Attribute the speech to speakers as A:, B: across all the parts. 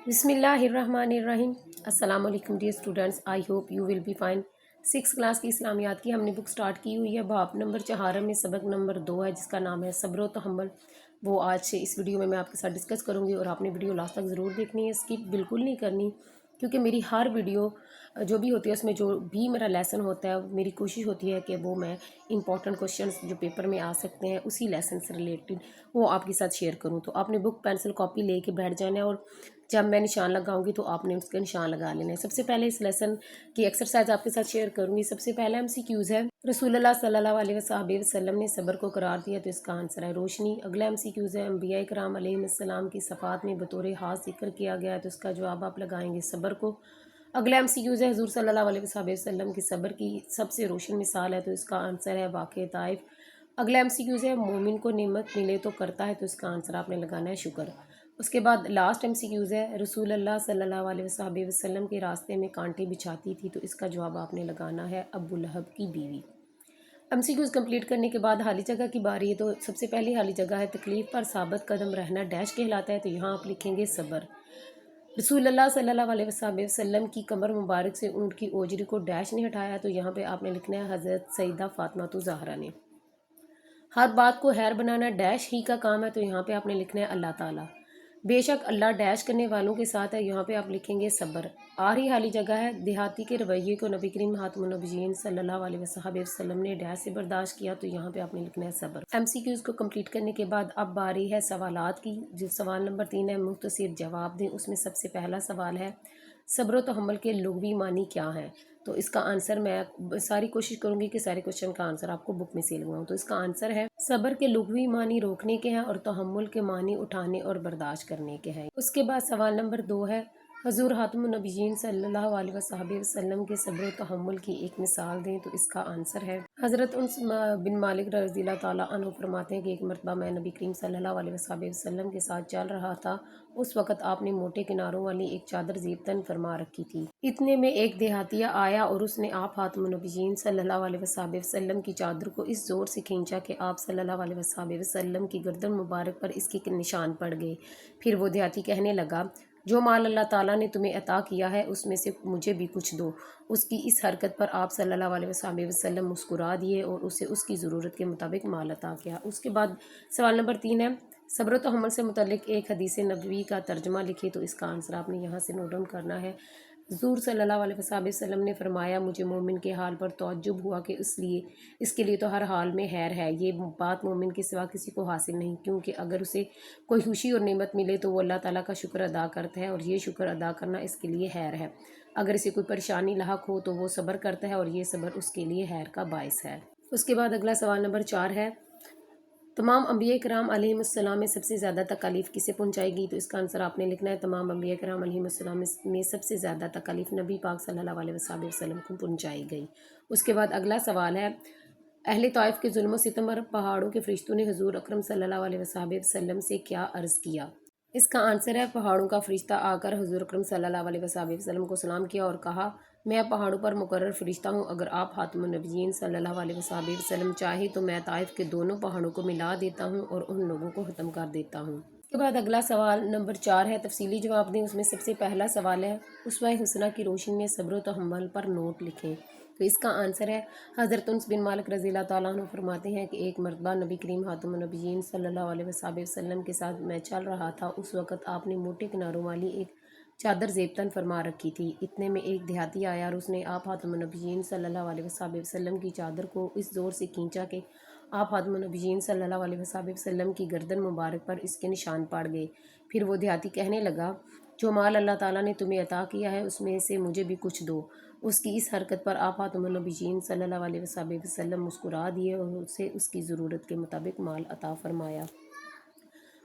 A: بسم اللہ الرحمن الرحیم۔ السلام علیکم dear students, I hope you will be fine. 6 class کی اسلامیات کی ہم نے بک سٹارٹ کی ہوئی ہے۔ باب نمبر 4 میں سبق نمبر 2 ہے جس کا نام ہے صبر و تحمل۔ وہ آج سے اس ویڈیو میں آپ کے ساتھ ڈسکس کروں گی اور آپ نے ویڈیو لاسٹ تک ضرور دیکھنی ہے، اسکپ بالکل نہیں کرنی، کیونکہ میری ہر ویڈیو جو بھی ہوتی ہے اس میں جو بھی میرا لیسن ہوتا ہے میری کوشش ہوتی ہے کہ وہ میں امپورٹنٹ کوشچنس جو پیپر میں آ سکتے ہیں اسی لیسن سے ریلیٹڈ وہ آپ کے ساتھ شیئر کروں۔ تو آپ نے بک پینسل کاپی لے کے بیٹھ جانا ہے اور جب میں نشان لگاؤں گی تو آپ نے اس کا نشان لگا لینا ہے۔ سب سے پہلے اس لیسن کی ایکسرسائز آپ کے ساتھ شیئر کروں گی۔ سب سے پہلا MCQs ہے، رسول اللہ صلی اللہ علیہ وسلم نے صبر کو قرار دیا، تو اس کا آنسر ہے روشنی۔ اگلا MCQs ہے، انبیاء کرام علیہ السلام کی صفات میں بطور خاص ذکر کیا گیا ہے، تو اس کا جواب آپ لگائیں گے صبر کو۔ اگلا MCQs ہے، حضور صلی اللہ علیہ وسلم کی صبر کی سب سے روشن مثال ہے، تو اس کا آنسر ہے واقعہ طائف۔ اگلا MCQs ہے، مومن کو نعمت ملے تو کرتا ہے، تو اس کا آنسر آپ نے لگانا ہے شکر۔ اس کے بعد لاسٹ MCQs ہے، رسول اللہ صلی اللہ علیہ وسلم کے راستے میں کانٹے بچھاتی تھی، تو اس کا جواب آپ نے لگانا ہے ابو لہب کی بیوی۔ MCQs کمپلیٹ کرنے کے بعد حالی جگہ کی باری ہے، تو سب سے پہلی حالی جگہ ہے تکلیف پر ثابت قدم رہنا ڈیش کہلاتا ہے، تو یہاں آپ لکھیں گے صبر۔ رسول اللہ صلی اللہ علیہ وسلم کی کمر مبارک سے اونٹ کی اوجری کو ڈیش نے ہٹایا، تو یہاں پہ آپ نے لکھنا ہے حضرت سیدہ فاطمہ زہرا نے۔ ہر بات کو خیر بنانا ڈیش ہی کا کام ہے، تو یہاں پہ آپ نے لکھنا ہے اللہ تعالیٰ۔ بے شک اللہ ڈیش کرنے والوں کے ساتھ ہے، یہاں پہ آپ لکھیں گے صبر۔ آخری حالی جگہ ہے دیہاتی کے رویے کو نبی کریم خاتم النبیین صلی اللہ علیہ وسلم نے ڈیش سے برداشت کیا، تو یہاں پہ آپ نے لکھنا ہے صبر۔ MCQs کو کمپلیٹ کرنے کے بعد اب باری ہے سوالات کی۔ جو سوال نمبر 3 ہے، مختصر جواب دیں۔ اس میں سب سے پہلا سوال ہے صبر و تحمل کے لغوی معنی کیا ہیں، تو اس کا آنسر میں ساری کوشش کروں گی کہ سارے کوشچن کا آنسر آپ کو بک میں سے لگواؤں۔ تو اس کا آنسر ہے صبر کے لغوی معنی روکنے کے ہیں اور تحمل کے معنی اٹھانے اور برداشت کرنے کے ہیں۔ اس کے بعد سوال نمبر 2 ہے، حضور خاتم النبیین صلی اللہ علیہ وسلم کے صبر و تحمل کی ایک مثال دیں، تو اس کا آنسر ہے حضرت انس بن مالک رضی اللہ تعالیٰ عنہ فرماتے ہیں کہ ایک مرتبہ میں نبی کریم صلی اللہ علیہ وسلم کے ساتھ چل رہا تھا، اس وقت آپ نے موٹے کناروں والی ایک چادر زیب تن فرما رکھی تھی۔ اتنے میں ایک دیہاتیہ آیا اور اس نے آپ خاتم النبیین صلی اللہ علیہ وسلم کی چادر کو اس زور سے کھینچا کہ آپ صلی اللہ علیہ وسلم کی گردن مبارک پر اس کے نشان پڑ گئے۔ پھر وہ دیہاتی کہنے لگا، جو مال اللہ تعالیٰ نے تمہیں عطا کیا ہے اس میں سے مجھے بھی کچھ دو۔ اس کی اس حرکت پر آپ صلی اللہ علیہ وسلم مسکرا دیے اور اسے اس کی ضرورت کے مطابق مال عطا کیا۔ اس کے بعد سوال نمبر 3 ہے، صبر و تحمل سے متعلق ایک حدیث نبوی کا ترجمہ لکھے، تو اس کا آنسر آپ نے یہاں سے نوٹ ڈاؤن کرنا ہے۔ حضور صلی اللہ علیہ وسلم نے فرمایا، مجھے مومن کے حال پر تعجب ہوا کہ اس کے لیے تو ہر حال میں خیر ہے، یہ بات مومن کے سوا کسی کو حاصل نہیں، کیونکہ اگر اسے کوئی خوشی اور نعمت ملے تو وہ اللہ تعالیٰ کا شکر ادا کرتا ہے اور یہ شکر ادا کرنا اس کے لیے خیر ہے۔ اگر اسے کوئی پریشانی لاحق ہو تو وہ صبر کرتا ہے اور یہ صبر اس کے لیے خیر کا باعث ہے۔ اس کے بعد اگلا سوال نمبر 4 ہے، تمام انبیاء کرام علیہ السلام میں سب سے زیادہ تکالیف کسے پہنچائی گئی، تو اس کا آنسر آپ نے لکھنا ہے تمام انبیاء کرام علیہ السلام میں سب سے زیادہ تکالیف نبی پاک صلی اللہ علیہ وسلم کو پہنچائی گئی۔ اس کے بعد اگلا سوال ہے، اہل طائف کے ظلم و ستم پر پہاڑوں کے فرشتوں نے حضور اکرم صلی اللہ علیہ وسلم سے کیا عرض کیا، اس کا آنسر ہے پہاڑوں کا فرشتہ آ کر حضور اکرم صلی اللہ علیہ وسلم کو سلام کیا اور کہا، میں پہاڑوں پر مقرر فرشتہ ہوں، اگر آپ خاتم النبیین صلی اللہ علیہ وسلم چاہے تو میں طائف کے دونوں پہاڑوں کو ملا دیتا ہوں اور ان لوگوں کو ختم کر دیتا ہوں۔ اس کے بعد اگلا سوال نمبر 4 ہے، تفصیلی جواب دیں۔ اس میں سب سے پہلا سوال ہے، اسوہ حسنہ کی روشنی میں صبر و تحمل پر نوٹ لکھیں، تو اس کا آنسر ہے حضرت انس بن مالک رضی اللہ تعالیٰ عنہ فرماتے ہیں کہ ایک مرتبہ نبی کریم خاتم النبیین صلی اللہ علیہ وسلم کے ساتھ میں چل رہا تھا، اس وقت آپ نے موٹے کناروں والی ایک چادر زیب تن فرما رکھی تھی۔ اتنے میں ایک دیہاتی آیا اور اس نے آپ خاتم النبیین صلی اللہ علیہ وسلم کی چادر کو اس زور سے کھینچا کہ آپ خاتم النبیین صلی اللہ علیہ وسلم کی گردن مبارک پر اس کے نشان پڑ گئے۔ پھر وہ دیہاتی کہنے لگا، جو مال اللہ تعالیٰ نے تمہیں عطا کیا ہے اس میں سے مجھے بھی کچھ دو۔ اس کی اس حرکت پر آپ خاتم النبیین صلی اللہ علیہ وسلم مسکرا دیے اور اسے اس کی ضرورت کے مطابق مال عطا فرمایا۔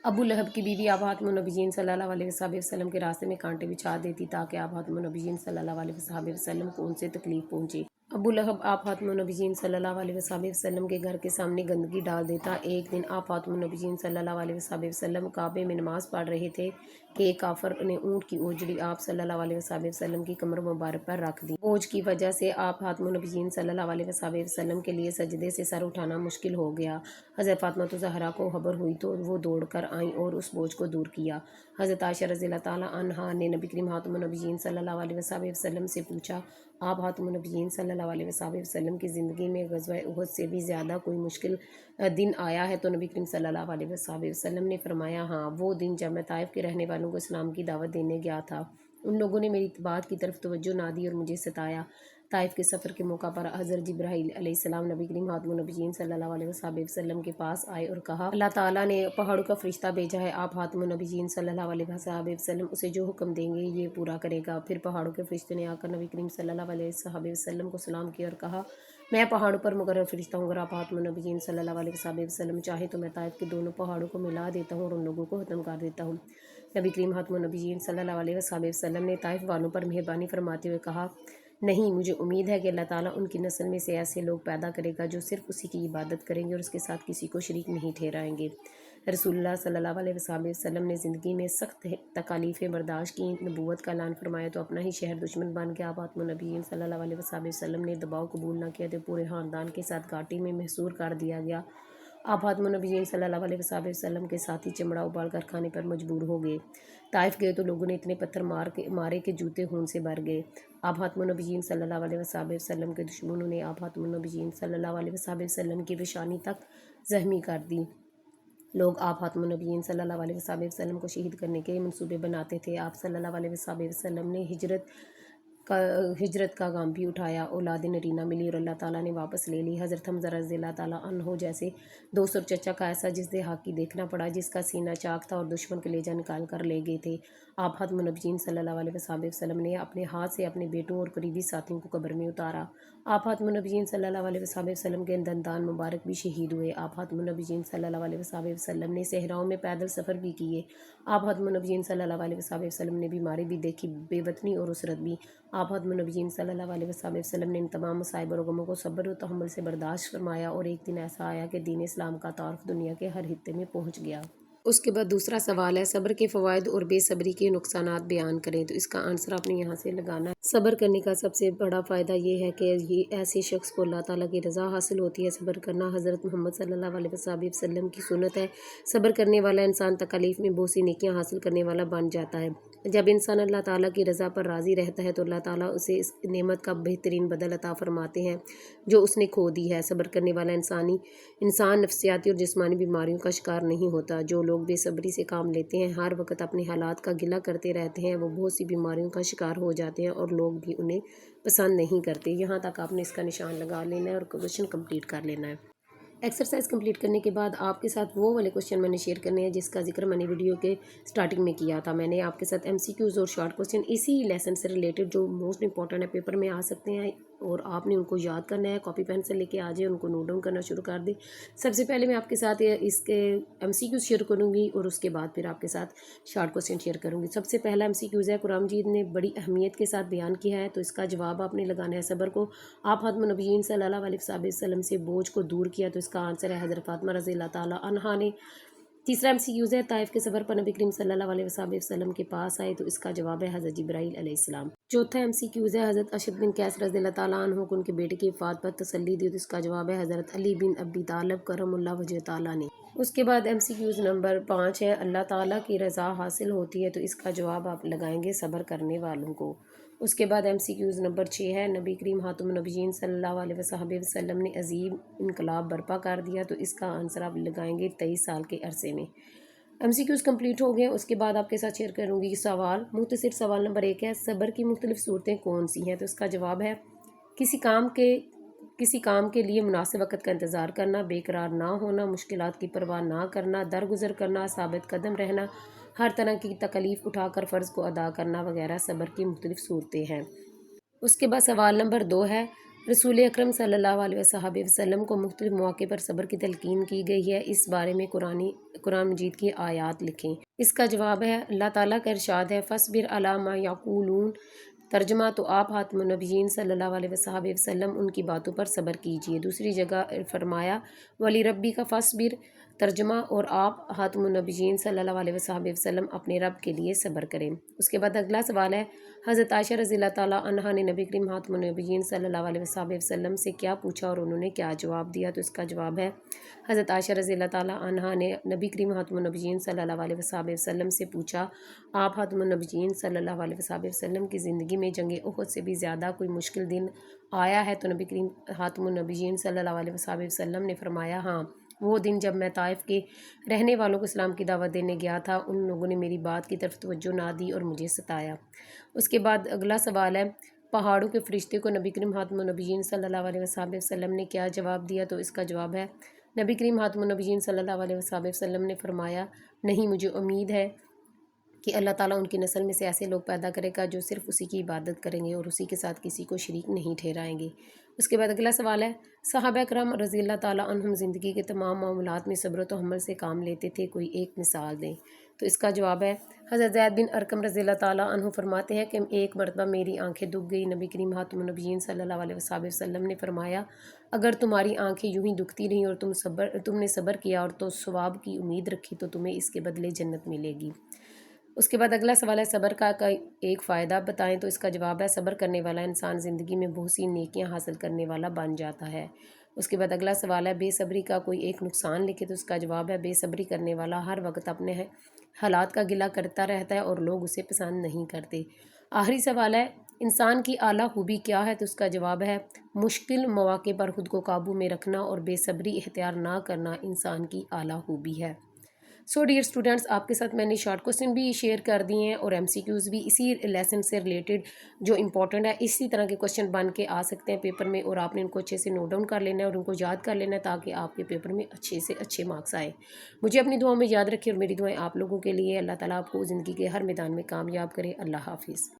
A: ابو لہب کی بیوی آپ خاتم النبیین صلی اللہ علیہ وسلم کے راستے میں کانٹے بچھا دیتی تاکہ آپ خاتم النبیین صلی اللہ علیہ وسلم کو ان سے تکلیف پہنچے۔ ابو لہب آپ خاتم النبیین صلی اللہ علیہ وسلم کے گھر کے سامنے گندگی ڈال دیتا۔ ایک دن آپ خاتم النبیین صلی اللہ علیہ وسلم کعبے میں نماز پڑھ رہے تھے کہ ایک کافر نے اونٹ کی اوجڑی آپ صلی اللہ علیہ وسلم کی کمر مبارک پر رکھ دی۔ بوجھ کی وجہ سے آپ خاتم النبیین صلی اللہ علیہ وسلم کے لیے سجدے سے سر اٹھانا مشکل ہو گیا۔ حضرت فاطمہ زہرا کو خبر ہوئی تو وہ دوڑ کر آئیں اور اس بوجھ کو دور کیا۔ حضرت عائشہ رضی اللہ تعالیٰ عنہا نے نبی کریم خاتم النبیین صلی اللہ علیہ وسلم سے پوچھا، آپ خاتم النبیین صلی اللہ علیہ وسلم کی زندگی میں غزوہ احد سے بھی زیادہ کوئی مشکل دن آیا ہے؟ تو نبی کریم صلی اللہ علیہ وسلم نے فرمایا، ہاں، وہ دن جب میں طائف کے رہنے والوں کو اسلام کی دعوت دینے گیا تھا۔ ان لوگوں نے میری بات کی طرف توجہ نہ دی اور مجھے ستایا۔ طائف کے سفر کے موقع پر حضرت جبرائیل علیہ السلام نبی کریم خاتم النبیین صلی اللہ علیہ وسلم کے پاس آئے اور کہا، اللہ تعالیٰ نے پہاڑوں کا فرشتہ بھیجا ہے، آپ خاتم النبیین صلی اللہ علیہ وسلم اسے جو حکم دیں گے یہ پورا کرے گا۔ پھر پہاڑوں کے فرشتے نے آ کر نبی کریم صلی اللہ علیہ وسلم کو سلام کیا اور کہا، میں پہاڑوں پر مقرر فرشتہ ہوں، اگر آپ خاتم النبیین صلی اللہ علیہ وسلم چاہے تو میں طائف کے دونوں پہاڑوں کو ملا دیتا ہوں اور ان لوگوں کو ختم کر دیتا ہوں۔ نبی کریم خاتم النبیین صلی اللہ علیہ وسلم نے طائف والوں پر مہربانی فرماتے ہوئے کہا، نہیں، مجھے امید ہے کہ اللہ تعالیٰ ان کی نسل میں سے ایسے لوگ پیدا کرے گا جو صرف اسی کی عبادت کریں گے اور اس کے ساتھ کسی کو شریک نہیں ٹھہرائیں گے۔ رسول اللہ صلی اللہ علیہ وسلم نے زندگی میں سخت تکالیفیں برداشت کی، نبوت کا اعلان فرمایا تو اپنا ہی شہر دشمن بن گیا۔ آپ خاتم النبیین صلی اللہ علیہ وسلم نے دباؤ قبول نہ کیا تو پورے خاندان کے ساتھ گھاٹی میں محصور کر دیا گیا۔ آپ خاتم النبیین صلی اللہ علیہ وسلم کے ساتھی چمڑا ابال کر کھانے پر مجبور ہو گئے۔ طائف گئے تو لوگوں نے اتنے پتھر مارے کہ جوتے خون سے بھر گئے۔ آپ خاتم النبیین صلی اللہ علیہ وسلم کے دشمنوں نے آپ خاتم النبیین صلی اللہ علیہ وسلم کی پیشانی تک زخمی کر دی۔ لوگ آپ خاتم النبیین صلی اللہ علیہ وسلم کو شہید کرنے کے منصوبے بناتے تھے۔ آپ صلی اللہ علیہ وسلم نے ہجرت کا غم بھی اٹھایا، اولاد نرینہ ملی اور اللہ تعالیٰ نے واپس لے لی۔ حضرت حمزہ رضی اللہ تعالیٰ عنہ جیسے دوست اور چچا کا ایسا جزدِ حق دیکھنا پڑا جس کا سینہ چاک تھا اور دشمن کلیجہ نکال کر لے گئے تھے۔ آپ خاتم النبیین صلی اللہ علیہ وسلم نے اپنے ہاتھ سے اپنے بیٹوں اور قریبی ساتھیوں کو قبر میں اتارا۔ آپ خاتم النبیین صلی اللہ علیہ وسلم کے دندان مبارک بھی شہید ہوئے۔ آپ خاتم النبیین صلی اللہ علیہ وسلم نے صحراؤں میں پیدل سفر بھی کیے۔ آپ خاتم النبیین صلی اللہ علیہ وسلم نے بیماری بھی دیکھی، بے وطنی اور اسرت بھی۔ آپ خاتم النبیین صلی اللہ علیہ وسلم نے ان تمام مصائب اور غموں کو صبر و تحمل سے برداشت فرمایا اور ایک دن ایسا آیا کہ دین اسلام کا تعارف دنیا کے ہر خطے میں پہنچ گیا۔ اس کے بعد دوسرا سوال ہے، صبر کے فوائد اور بے صبری کے نقصانات بیان کریں۔ تو اس کا آنسر آپ نے یہاں سے لگانا ہے۔ صبر کرنے کا سب سے بڑا فائدہ یہ ہے کہ یہ ایسے شخص کو اللہ تعالیٰ کی رضا حاصل ہوتی ہے۔ صبر کرنا حضرت محمد صلی اللہ علیہ وسلم کی سنت ہے۔ صبر کرنے والا انسان تکالیف میں بہت سی نیکیاں حاصل کرنے والا بن جاتا ہے۔ جب انسان اللہ تعالیٰ کی رضا پر راضی رہتا ہے تو اللہ تعالیٰ اسے اس نعمت کا بہترین بدل عطا فرماتے ہیں جو اس نے کھو دی ہے۔ صبر کرنے والا انسان نفسیاتی اور جسمانی بیماریوں کا شکار نہیں ہوتا۔ جو لوگ بے صبری سے کام لیتے ہیں، ہر وقت اپنے حالات کا گلہ کرتے رہتے ہیں، وہ بہت سی بیماریوں کا شکار ہو جاتے ہیں اور لوگ بھی انہیں پسند نہیں کرتے۔ یہاں تک آپ نے اس کا نشان لگا لینا ہے اور کویشچن کمپلیٹ کر لینا ہے۔ ایکسرسائز کمپلیٹ کرنے کے بعد آپ کے ساتھ وہ والے کوشچن میں نے شیئر کرنے ہیں جس کا ذکر میں نے ویڈیو کے سٹارٹنگ میں کیا تھا۔ میں نے آپ کے ساتھ MCQs اور شارٹ کوشچن اسی لیسن سے ریلیٹڈ جو موسٹ امپورٹنٹ ہے پیپر میں آ سکتے ہیں اور آپ نے ان کو یاد کرنا ہے، کاپی پینسل لے کے آ جائیں، ان کو نوٹ ڈاؤن کرنا شروع کر دیں۔ سب سے پہلے میں آپ کے ساتھ اس کے MCQs شیئر کروں گی اور اس کے بعد پھر آپ کے ساتھ شارٹ کوشچن شیئر کروں گی۔ سب سے پہلا MCQs ہے، قرآن مجید نے بڑی اہمیت کے ساتھ بیان کیا ہے تو اس کا جواب آپ نے لگانا ہے صبر کو۔ آپ خاتم النبیین صلی اللہ علیہ وسلم سے بوجھ کو دور کیا تو اس کا آنسر ہے حضرت فاطمہ رضی اللہ تعالیٰ عنہا نے۔ تیسرا MCQs ہے، طائف کے سفر پر نبی کریم صلی اللہ علیہ وسلم کے پاس آئے تو اس کا جواب ہے حضرت جبرائیل علیہ السلام۔ چوتھا MCQs ہے، حضرت اشد بن قیس رضی اللہ تعالیٰ عنہ کو ان کے بیٹے کی وفات پر تسلی دی تو اس کا جواب ہے حضرت علی بن ابی طالب کرم اللہ وجہ تعالیٰ نے۔ اس کے بعد MCQs نمبر 5 ہے، اللہ تعالیٰ کی رضا حاصل ہوتی ہے تو اس کا جواب آپ لگائیں گے صبر کرنے والوں کو۔ اس کے بعد MCQs نمبر 6 ہے، نبی کریم خاتم النبیین صلی اللہ علیہ وسلم نے عظیم انقلاب برپا کر دیا تو اس کا آنسر آپ لگائیں گے 23 سال کے عرصے میں۔ MCQs کمپلیٹ ہو گئے۔ اس کے بعد آپ کے ساتھ شیئر کروں گی سوال۔ مختصر سوال نمبر 1 ہے، صبر کی مختلف صورتیں کون سی ہیں؟ تو اس کا جواب ہے کسی کام کے لیے مناسب وقت کا انتظار کرنا، بے قرار نہ ہونا، مشکلات کی پرواہ نہ کرنا، درگزر کرنا، ثابت قدم رہنا، ہر طرح کی تکلیف اٹھا کر فرض کو ادا کرنا وغیرہ صبر کی مختلف صورتیں ہیں۔ اس کے بعد سوال نمبر 2 ہے، رسول اکرم صلی اللہ علیہ وسلم کو مختلف مواقع پر صبر کی تلقین کی گئی ہے، اس بارے میں قرآن مجید کی آیات لکھیں۔ اس کا جواب ہے، اللہ تعالیٰ کا ارشاد ہے، فَاصْبِرْ عَلَىٰ مَا یَقُولُونَ۔ ترجمہ، تو آپ خاتم النبیین صلی اللہ علیہ وسلم ان کی باتوں پر صبر کیجئے۔ دوسری جگہ فرمایا، وَلِرَبِّکَ فَاصْبِرْ۔ ترجمہ اور آپ خاتم النبیین صلی اللہ علیہ وسلم اپنے رب کے لیے صبر کریں۔ اس کے بعد اگلا سوال ہے، حضرت عائشہ رضی اللہ تعالیٰ عنہا نے نبی کریم خاتم النبیین صلی اللہ علیہ وسلم سے کیا پوچھا اور انہوں نے کیا جواب دیا؟ تو اس کا جواب ہے، حضرت عائشہ رضی اللہ تعالیٰ عنہا نے نبی کریم خاتم النبیین صلی اللہ علیہ وسلم سے پوچھا، آپ خاتم النبیین صلی اللہ علیہ وسلم کی زندگی میں جنگ احد سے بھی زیادہ کوئی مشکل دن آیا ہے؟ تو نبی کریم خاتم النبیین صلی اللہ علیہ وسلم نے فرمایا، ہاں، وہ دن جب میں طائف کے رہنے والوں کو اسلام کی دعوت دینے گیا تھا، ان لوگوں نے میری بات کی طرف توجہ نہ دی اور مجھے ستایا۔ اس کے بعد اگلا سوال ہے، پہاڑوں کے فرشتے کو نبی کریم خاتم النبیین صلی اللہ علیہ وسلم نے کیا جواب دیا؟ تو اس کا جواب ہے، نبی کریم خاتم النبیین صلی اللہ علیہ وسلم نے فرمایا، نہیں، مجھے امید ہے کہ اللہ تعالیٰ ان کی نسل میں سے ایسے لوگ پیدا کرے گا جو صرف اسی کی عبادت کریں گے اور اسی کے ساتھ کسی کو شریک نہیں ٹھہرائیں گے۔ اس کے بعد اگلا سوال ہے، صحابہ کرام رضی اللہ تعالیٰ عنہم زندگی کے تمام معاملات میں صبر و تحمل سے کام لیتے تھے، کوئی ایک مثال دیں؟ تو اس کا جواب ہے، حضرت زید بن ارقم رضی اللہ تعالیٰ عنہ فرماتے ہیں کہ ایک مرتبہ میری آنکھیں دکھ گئی، نبی کریم خاتم النبیین صلی اللہ علیہ وسلم نے فرمایا، اگر تمہاری آنکھیں یوں ہی دکھتی رہیں اور تم نے صبر کیا اور تو ثواب کی امید رکھی تو تمہیں اس کے بدلے جنت ملے گی۔ اس کے بعد اگلا سوال ہے، صبر کا ایک فائدہ بتائیں؟ تو اس کا جواب ہے، صبر کرنے والا انسان زندگی میں بہت سی نیکیاں حاصل کرنے والا بن جاتا ہے۔ اس کے بعد اگلا سوال ہے، بے صبری کا کوئی ایک نقصان لکھے؟ تو اس کا جواب ہے، بے صبری کرنے والا ہر وقت اپنے حالات کا گلہ کرتا رہتا ہے اور لوگ اسے پسند نہیں کرتے۔ آخری سوال ہے، انسان کی اعلیٰ خوبی کیا ہے؟ تو اس کا جواب ہے، مشکل مواقع پر خود کو قابو میں رکھنا اور بے صبری اختیار نہ کرنا انسان کی اعلیٰ خوبی ہے۔ سو ڈیئر اسٹوڈنٹس، آپ کے ساتھ میں نے شارٹ کوسچن بھی شیئر کر دیے ہیں اور MCQs بھی اسی لیسن سے ریلیٹڈ جو امپورٹنٹ ہے، اسی طرح کے کوسچن بن کے آ سکتے ہیں پیپر میں، اور آپ نے ان کو اچھے سے نوٹ ڈاؤن کر لینا ہے اور ان کو یاد کر لینا ہے تاکہ آپ کے پیپر میں اچھے سے اچھے مارکس آئیں۔ مجھے اپنی دعاؤں میں یاد رکھیں اور میری دعائیں آپ لوگوں کے لیے۔ اللہ تعالیٰ آپ کو زندگی کے ہر میدان میں کامیاب کرے۔ اللہ حافظ۔